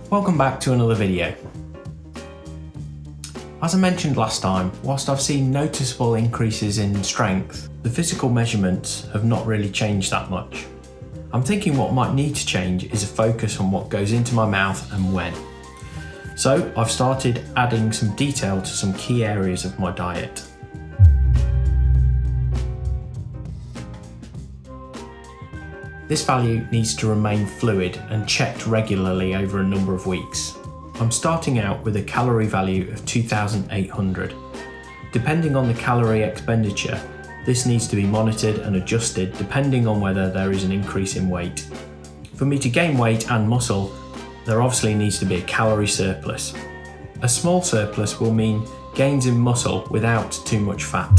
Welcome back to another video. As I mentioned last time, whilst I've seen noticeable increases in strength, the physical measurements have not really changed that much. I'm thinking what might need to change is a focus on what goes into my mouth and when. So I've started adding some detail to some key areas of my diet. This value needs to remain fluid and checked regularly over a number of weeks. I'm starting out with a calorie value of 2,800. Depending on the calorie expenditure, this needs to be monitored and adjusted depending on whether there is an increase in weight. For me to gain weight and muscle, there obviously needs to be a calorie surplus. A small surplus will mean gains in muscle without too much fat.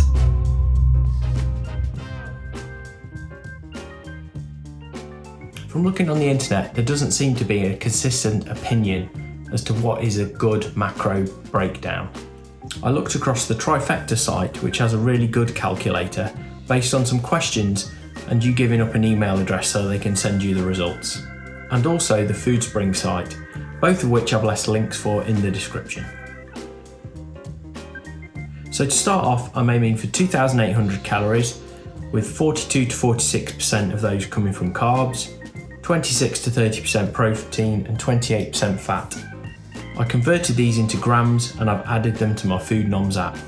From looking on the internet, there doesn't seem to be a consistent opinion as to what is a good macro breakdown. I looked across the Trifecta site, which has a really good calculator based on some questions and you giving up an email address so they can send you the results. And also the Foodspring site, both of which I've left links for in the description. So to start off, I'm aiming for 2,800 calories, with 42 to 46% of those coming from carbs, 26 to 30% protein and 28% fat. I converted these into grams and I've added them to my Food Noms app.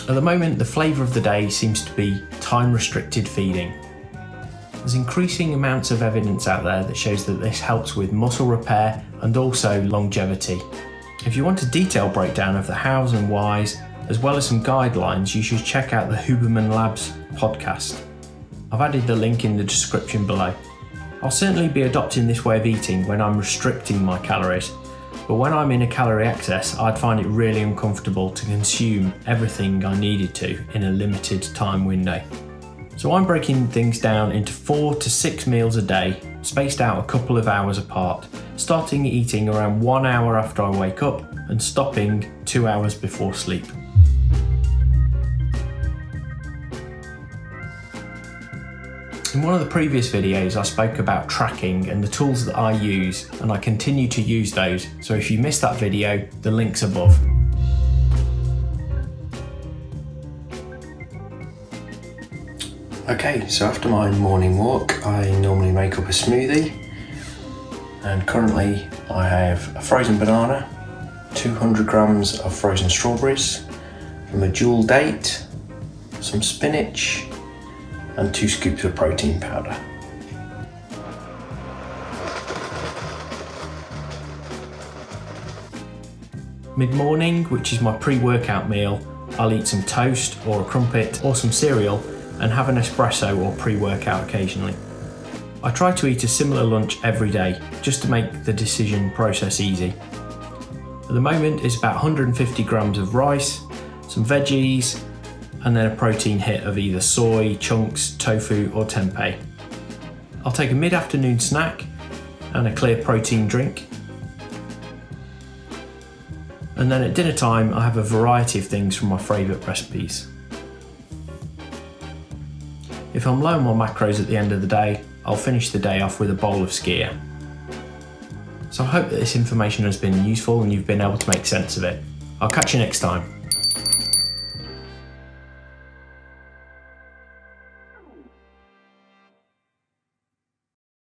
At the moment, the flavour of the day seems to be time-restricted feeding. There's increasing amounts of evidence out there that shows that this helps with muscle repair and also longevity. If you want a detailed breakdown of the hows and whys, as well as some guidelines, you should check out the Huberman Labs podcast. I've added the link in the description below. I'll certainly be adopting this way of eating when I'm restricting my calories, but when I'm in a calorie excess, I'd find it really uncomfortable to consume everything I needed to in a limited time window. So I'm breaking things down into 4 to 6 meals a day, spaced out a couple of hours apart, starting eating around 1 hour after I wake up and stopping 2 hours before sleep. In one of the previous videos I spoke about tracking and the tools that I use, and I continue to use those, so if you missed that video, the link's above. Okay, so after my morning walk I normally make up a smoothie, and currently I have a frozen banana, 200 grams of frozen strawberries from a jewel date, some spinach, and 2 scoops of protein powder. Mid-morning, which is my pre-workout meal, I'll eat some toast or a crumpet or some cereal and have an espresso or pre-workout occasionally. I try to eat a similar lunch every day just to make the decision process easy. At the moment it's about 150 grams of rice, some veggies, and then a protein hit of either soy, chunks, tofu or tempeh. I'll take a mid-afternoon snack and a clear protein drink. And then at dinner time I have a variety of things from my favourite recipes. If I'm low on my macros at the end of the day, I'll finish the day off with a bowl of skyr. So I hope that this information has been useful and you've been able to make sense of it. I'll catch you next time.